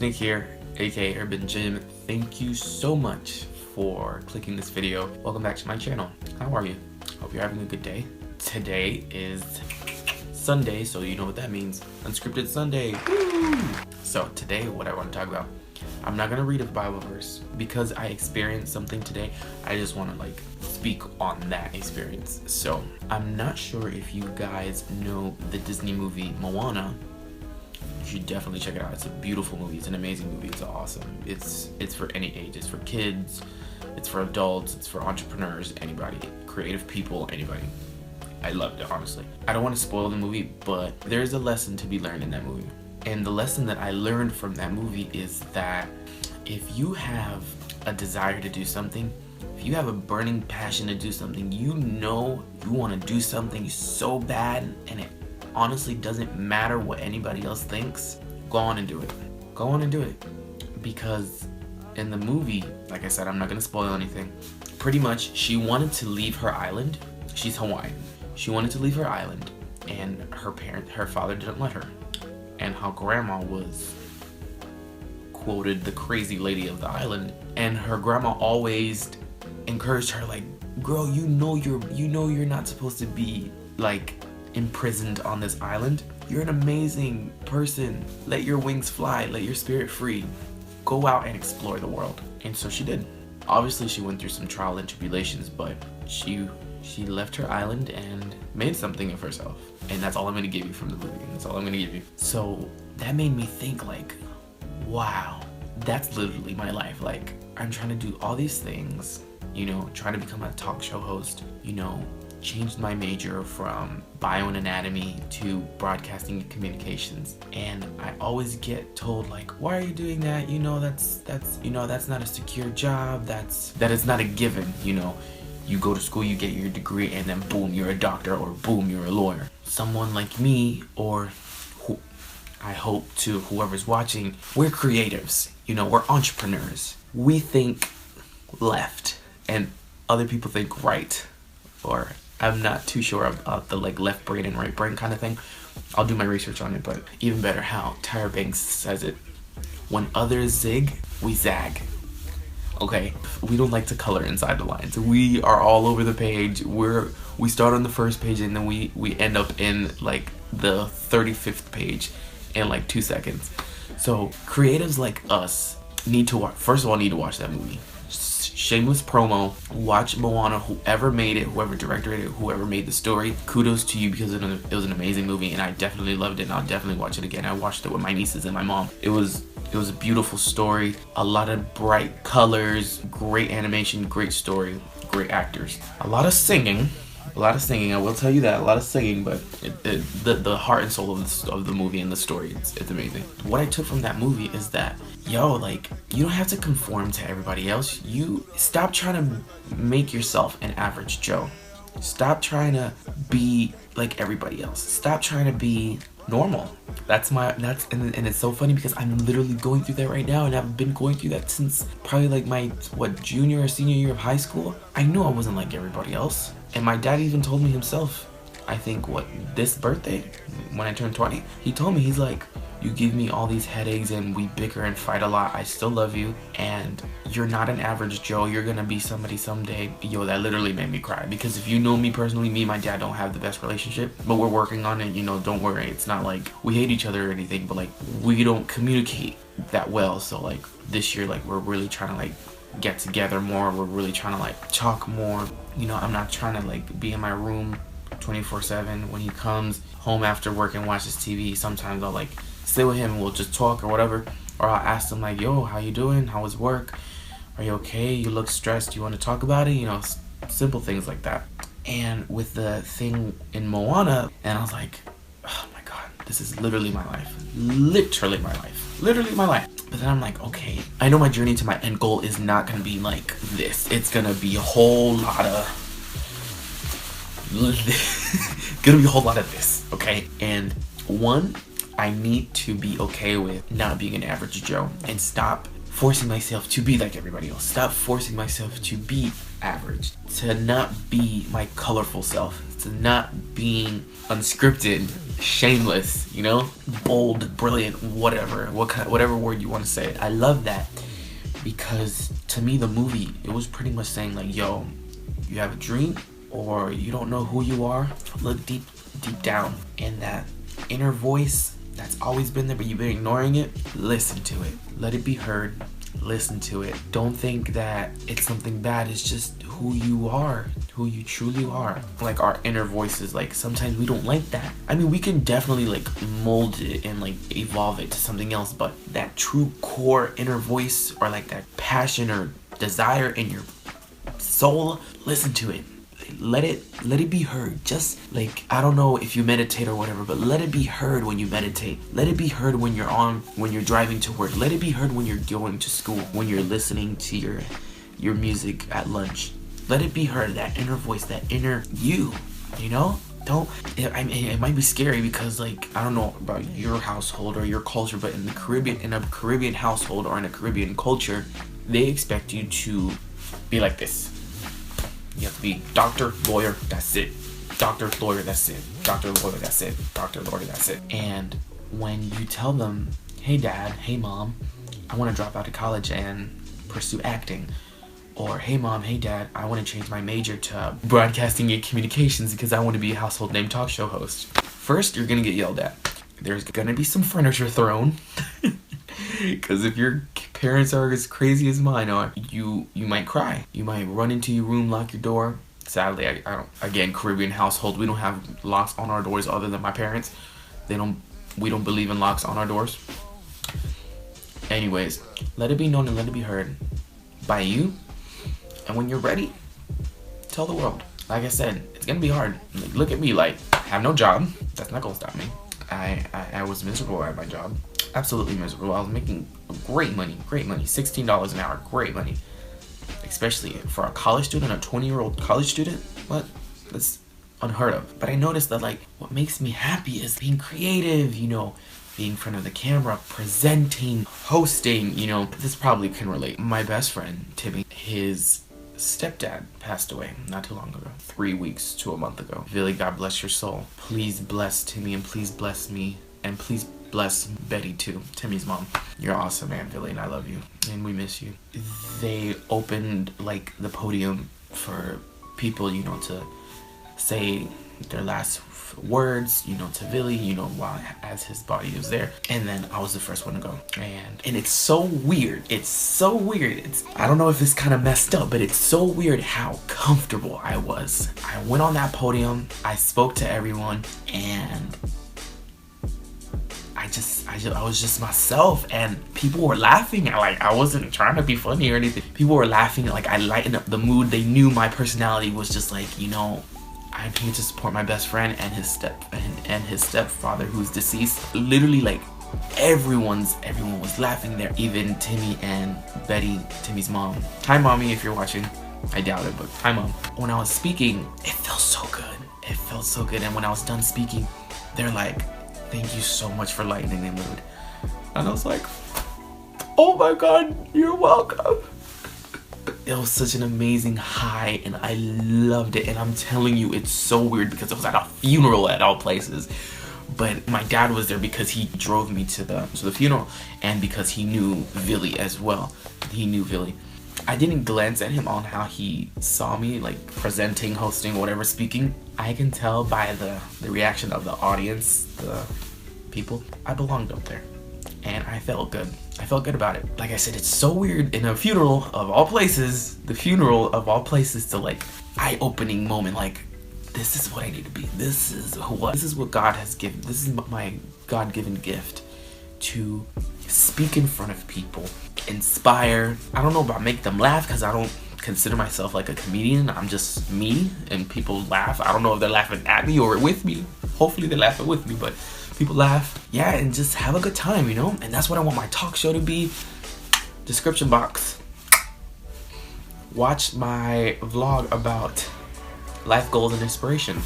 Nick here, aka Urban Jim. Thank you so much for clicking this video. Welcome back to my channel. How are you? Hope you're having a good day. Today is Sunday, so you know what that means. Unscripted Sunday. Woo! So today, what I want to talk about, I'm not gonna read a Bible verse because I experienced something today. I just want to speak on that experience. So I'm not sure if you guys know the Disney movie Moana. You should definitely check it out. It's a beautiful movie. It's an amazing movie. It's awesome. It's for any age. It's for kids. It's for adults. It's for entrepreneurs. Anybody, creative people. Anybody. I loved it, honestly. I don't want to spoil the movie, but there's a lesson to be learned in that movie. And the lesson that I learned from that movie is that if you have a desire to do something, if you have a burning passion to do something, you know you want to do something so bad, and it honestly doesn't matter what anybody else thinks, go on and do it. Go on and do it. Because in the movie, like I said, I'm not going to spoil anything. Pretty much, she wanted to leave her island. She's Hawaiian. She wanted to leave her island, and her father didn't let her. And her grandma was quoted the crazy lady of the island, and her grandma always encouraged her, like, girl, you know you're not supposed to be imprisoned on this island. You're an amazing person. Let your wings fly, let your spirit free. Go out and explore the world. And so she did. Obviously she went through some trial and tribulations, but she left her island and made something of herself. And that's all I'm gonna give you from the movie. That's all I'm gonna give you. So that made me think, wow, that's literally my life. I'm trying to do all these things, trying to become a talk show host, changed my major from bioanatomy to broadcasting and communications, and I always get told, why are you doing that? That's not a secure job. That is not a given. You go to school, you get your degree, and then boom, you're a doctor, or boom, you're a lawyer. Someone like me, or who I hope to whoever's watching, we're creatives. We're entrepreneurs. We think left, and other people think right, or I'm not too sure about the left brain and right brain kind of thing. I'll do my research on it, but even better how Tyra Banks says it. When others zig, we zag. Okay? We don't like to color inside the lines. We are all over the page. We start on the first page, and then we end up in the 35th page in 2 seconds. So creatives like us need to watch that movie. Shameless promo. Watch Moana. Whoever made it, whoever directed it, whoever made the story, kudos to you, because it was an amazing movie, and I definitely loved it, and I'll definitely watch it again. I watched it with my nieces and my mom. It was a beautiful story, a lot of bright colors, great animation, great story, great actors, a lot of singing. I will tell you that, a lot of singing, but the heart and soul of the movie and the story, it's amazing. What I took from that movie is that, you don't have to conform to everybody else. You stop trying to make yourself an average Joe. Stop trying to be like everybody else. Stop trying to be normal. And it's so funny because I'm literally going through that right now, and I've been going through that since probably my junior or senior year of high school. I knew I wasn't like everybody else, and my dad even told me himself, I think this birthday when I turned 20, he told me, he's like, you give me all these headaches and we bicker and fight a lot, I still love you, and you're not an average Joe. You're gonna be somebody someday. Yo, that literally made me cry, because if you know me personally, me and my dad don't have the best relationship, but we're working on it. Don't worry, it's not like we hate each other or anything, but we don't communicate that well. So this year, we're really trying to get together more. We're really trying to talk more. I'm not trying to be in my room 24/7. When he comes home after work and watches TV, sometimes I'll sit with him and we'll just talk or whatever, or I'll ask him yo, how you doing? How was work? Are you okay? You look stressed. You want to talk about it? Simple things like that. And with the thing in Moana, and I was like, oh my god, this is literally my life. Literally my life. Literally my life. But then I'm like, okay, I know my journey to my end goal is not gonna be like this. It's gonna be a whole lot of this, okay? And one, I need to be okay with not being an average Joe, and stop forcing myself to be like everybody else. Stop forcing myself to be average, to not be my colorful self, to not being unscripted, shameless, you know, bold, brilliant, whatever word you want to say. I love that because to me the movie, it was pretty much saying like, yo, you have a dream or you don't know who you are, look deep down in that inner voice that's always been there but you've been ignoring it. Listen to it, let it be heard, listen to it. Don't think that it's something bad, it's just who you are, who you truly are. Like our inner voices, like sometimes we don't like that. I mean, we can definitely like mold it and like evolve it to something else, but that true core inner voice or like that passion or desire in your soul, listen to it. Let it be heard. Just like, I don't know if you meditate or whatever, but let it be heard when you meditate. Let it be heard when you're driving to work. Let it be heard when you're going to school, when you're listening to your music at lunch. Let it be heard, that inner voice, that inner you know? I mean, it might be scary because like, I don't know about your household or your culture, but in a Caribbean household or in a Caribbean culture, they expect you to be like this. You have to be doctor, lawyer, that's it. Doctor, lawyer, that's it. Doctor, lawyer, that's it. Doctor, lawyer, that's it. And when you tell them, hey dad, hey mom, I want to drop out of college and pursue acting. Or hey mom, hey dad, I want to change my major to broadcasting and communications because I want to be a household name talk show host. First, you're going to get yelled at. There's going to be some furniture thrown. Because if your parents are as crazy as mine are, you might cry. You might run into your room, lock your door. Sadly, I don't. Again, Caribbean household, we don't have locks on our doors other than my parents. We don't believe in locks on our doors. Anyways, let it be known and let it be heard by you. And when you're ready, tell the world. Like I said, it's gonna be hard. Like, look at me, like, I have no job. That's not gonna stop me. I was miserable at my job. Absolutely miserable. I was making great money, $16 an hour, great money. Especially for a college student, a 20-year-old college student. What? That's unheard of. But I noticed that like, what makes me happy is being creative, you know, being in front of the camera, presenting, hosting, you know. This probably can relate. My best friend, Timmy, his stepdad passed away not too long ago, 3 weeks to a month ago. Really, God bless your soul. Please bless Timmy and please bless me and please bless Betty too, Timmy's mom. You're awesome, man, Billy, and I love you and we miss you. They opened like the podium for people, you know, to say their last words, you know, to Billy, you know, while as his body was there. And then I was the first one to go. And it's so weird. It's so weird. I don't know if it's kind of messed up, but it's so weird how comfortable I was. I went on that podium, I spoke to everyone, and I was just myself, and people were laughing. Like, I wasn't trying to be funny or anything. People were laughing, like I lightened up the mood. They knew my personality was just like, you know, I'm here to support my best friend and his stepfather who's deceased. Literally, like, everyone was laughing there. Even Timmy and Betty, Timmy's mom. Hi mommy, if you're watching. I doubt it, but hi mom. When I was speaking, it felt so good. It felt so good. And when I was done speaking, they're like, thank you so much for lightening the mood. And I was like, oh my God, you're welcome. It was such an amazing high and I loved it. And I'm telling you, it's so weird because it was at a funeral at all places. But my dad was there because he drove me to the funeral and because he knew Billy as well. He knew Billy. I didn't glance at him on how he saw me, like presenting, hosting, whatever, speaking. I can tell by the reaction of the audience, the people. I belonged up there and I felt good. I felt good about it. Like I said, it's so weird in a funeral of all places, the funeral of all places, to like eye-opening moment. Like, this is what I need to be. This is what God has given. This is my God-given gift to speak in front of people, inspire. I don't know about make them laugh because I don't consider myself like a comedian. I'm just me and people laugh. I don't know if they're laughing at me or with me. Hopefully they're laughing with me, but people laugh. Yeah, and just have a good time, you know? And that's what I want my talk show to be. Description box. Watch my vlog about life goals and inspiration.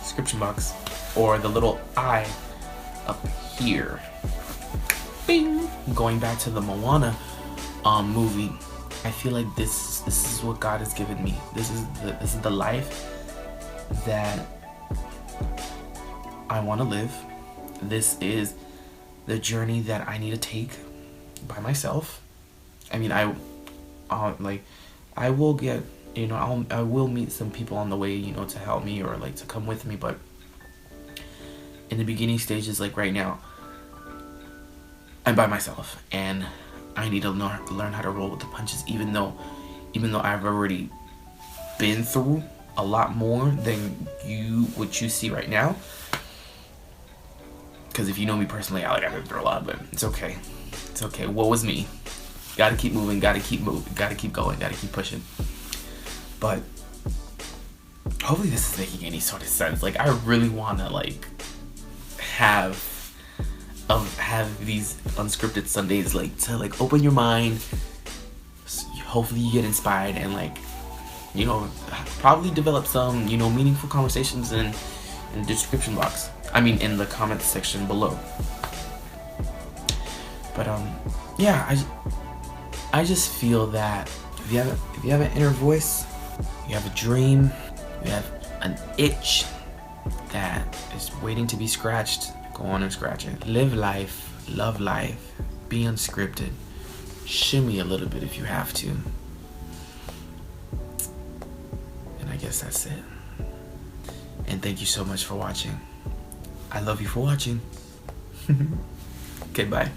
Description box. Or the little eye up here. Bing! Going back to the Moana movie, I feel like this is what God has given me. This is the life that I want to live. This is the journey that I need to take by myself. I mean, I will get, you know, I will meet some people on the way, you know, to help me or like to come with me, but in the beginning stages, like right now, I'm by myself and I need to learn how to roll with the punches, even though I've already been through a lot more than what you see right now. Because if you know me personally, I've been through a lot, but it's okay. It's okay. Woe was me. Gotta keep moving, gotta keep moving, gotta keep going, gotta keep pushing. But hopefully this is making any sort of sense. Like, I really wanna like have these unscripted Sundays, like to like open your mind. Hopefully you get inspired and like, you know, probably develop some, you know, meaningful conversations in the description box. I mean, in the comment section below. But yeah, I just feel that if you have an inner voice, you have a dream, you have an itch that is waiting to be scratched, go on and scratch it. Live life, love life, be unscripted. Shimmy a little bit if you have to. And I guess that's it. And thank you so much for watching. I love you for watching. Okay, bye.